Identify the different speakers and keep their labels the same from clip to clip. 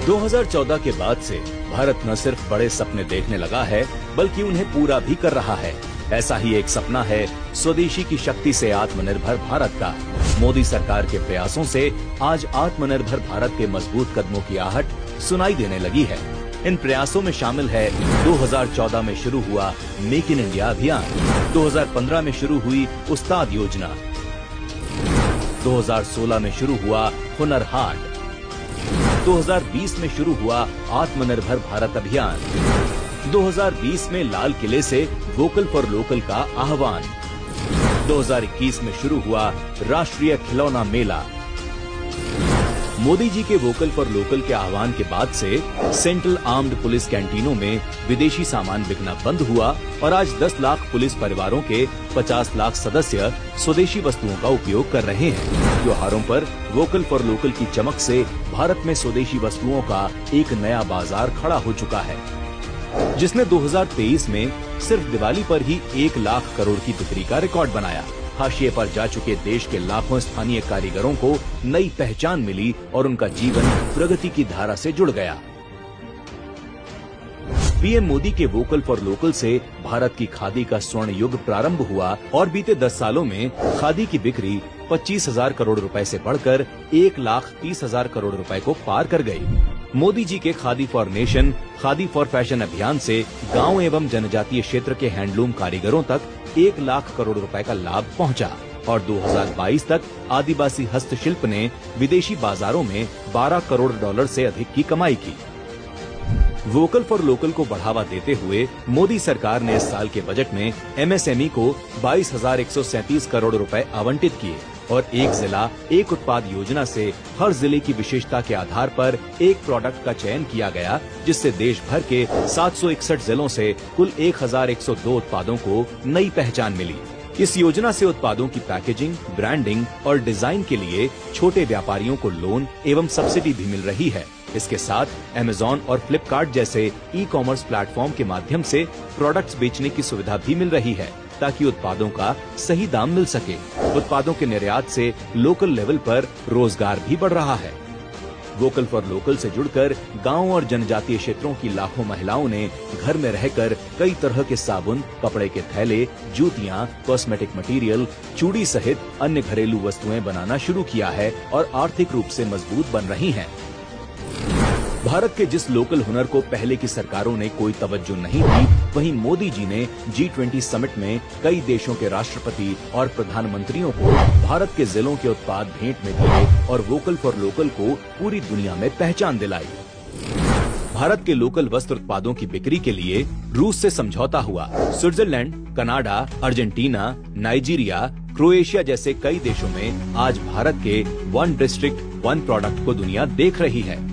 Speaker 1: 2014 के बाद से भारत न सिर्फ बड़े सपने देखने लगा है, बल्कि उन्हें पूरा भी कर रहा है। ऐसा ही एक सपना है स्वदेशी की शक्ति से आत्मनिर्भर भारत का। मोदी सरकार के प्रयासों से आज आत्मनिर्भर भारत के मजबूत कदमों की आहट सुनाई देने लगी है। इन प्रयासों में शामिल है 2014 में शुरू हुआ मेक इन इंडिया अभियान, 2015 में शुरू हुई उस्ताद योजना, 2016 में शुरू हुआ हुनर हाट, 2020 में शुरू हुआ आत्मनिर्भर भारत अभियान, 2020 में लाल किले से वोकल फॉर लोकल का आह्वान, 2021 में शुरू हुआ राष्ट्रीय खिलौना मेला। मोदी जी के वोकल फॉर लोकल के आह्वान के बाद से सेंट्रल आर्म्ड पुलिस कैंटीनों में विदेशी सामान बिकना बंद हुआ और आज 10 लाख पुलिस परिवारों के 50 लाख सदस्य स्वदेशी वस्तुओं का उपयोग कर रहे हैं। त्योहारों पर वोकल फॉर लोकल की चमक से भारत में स्वदेशी वस्तुओं का एक नया बाजार खड़ा हो चुका है, जिसने 2023 में सिर्फ दिवाली पर ही 1 लाख करोड़ की बिक्री का रिकॉर्ड बनाया। हाशिए पर जा चुके देश के लाखों स्थानीय कारीगरों को नई पहचान मिली और उनका जीवन प्रगति की धारा से जुड़ गया। पीएम मोदी के वोकल फॉर लोकल से भारत की खादी का स्वर्ण युग प्रारंभ हुआ और बीते 10 सालों में खादी की बिक्री 25,000 करोड़ रुपए से बढ़कर 1,30,000 करोड़ रुपए को पार कर गई। मोदी जी के khadi for nation, khadi for fashion अभियान से गांव एवं जनजातीय क्षेत्र के हैंडलूम कारीगरों तक 1 लाख करोड़ रुपए का लाभ पहुंचा और 2022 तक आदिवासी हस्तशिल्प ने विदेशी बाजारों में 12 करोड़ डॉलर से अधिक की कमाई की। वोकल फॉर लोकल को बढ़ावा देते हुए मोदी सरकार ने इस साल के बजट में एमएसएमई को 22,137 करोड़ रुपए आवंटित किए और एक जिला एक उत्पाद योजना से हर जिले की विशेषता के आधार पर एक प्रोडक्ट का चयन किया गया, जिससे देश भर के 761 जिलों से कुल 1,102 उत्पादों को नई पहचान मिली। इस योजना से उत्पादों की पैकेजिंग, ब्रांडिंग और डिजाइन के लिए छोटे व्यापारियों को लोन एवं सब्सिडी भी मिल रही है। इसके साथ अमेज़न और फ्लिपकार्ट जैसे ई-कॉमर्स प्लेटफॉर्म के माध्यम से प्रोडक्ट्स बेचने की सुविधा भी मिल रही है, ताकि उत्पादों का सही दाम मिल सके। उत्पादों के निर्यात से लोकल लेवल पर रोजगार भी बढ़ रहा है। वोकल फॉर लोकल से जुड़कर गांव और जनजातीय क्षेत्रों की लाखों महिलाओं ने घर में रहकर कई तरह के साबुन, कपड़े के थैले, जूतियां, कॉस्मेटिक मटेरियल, चूड़ी सहित अन्य घरेलू वस्तुएं बनाना शुरू किया है और आर्थिक रूप से मजबूत बन रही हैं। भारत के जिस लोकल हुनर को पहले की सरकारों ने कोई तवज्जो नहीं दी, वहीं मोदी जी ने G20 समिट में कई देशों के राष्ट्रपति और प्रधानमंत्रियों को भारत के जिलों के उत्पाद भेंट में दिए और वोकल फॉर लोकल को पूरी दुनिया में पहचान दिलाई। भारत के लोकल वस्त्र उत्पादों की बिक्री के लिए रूस से समझौता हुआ। Switzerland, Canada, Argentina, Nigeria, Croatia जैसे कई देशों में आज भारत के 1 डिस्ट्रिक्ट 1 प्रोडक्ट को दुनिया देख रही है।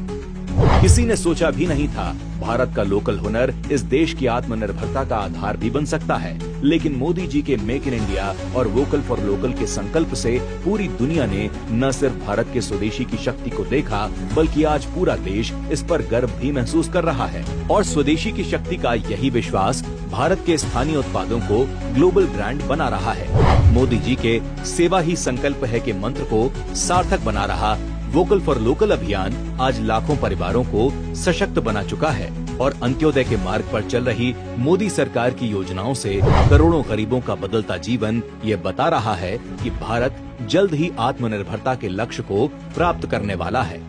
Speaker 1: किसी ने सोचा भी नहीं था भारत का लोकल हुनर इस देश की आत्मनिर्भरता का आधार भी बन सकता है, लेकिन मोदी जी के मेक इन इंडिया और वोकल फॉर लोकल के संकल्प से पूरी दुनिया ने न सिर्फ भारत के स्वदेशी की शक्ति को देखा, बल्कि आज पूरा देश इस पर गर्व भी महसूस कर रहा है। और स्वदेशी की शक्ति का यही विश्वास भारत के स्थानीय उत्पादों को ग्लोबल ब्रांड बना रहा है। मोदी जी के सेवा ही संकल्प है के मंत्र को सार्थक बना रहा वोकल फॉर लोकल अभियान आज लाखों परिवारों को सशक्त बना चुका है और अंत्योदय के मार्ग पर चल रही मोदी सरकार की योजनाओं से करोड़ों गरीबों का बदलता जीवन ये बता रहा है कि भारत जल्द ही आत्मनिर्भरता के लक्ष्य को प्राप्त करने वाला है।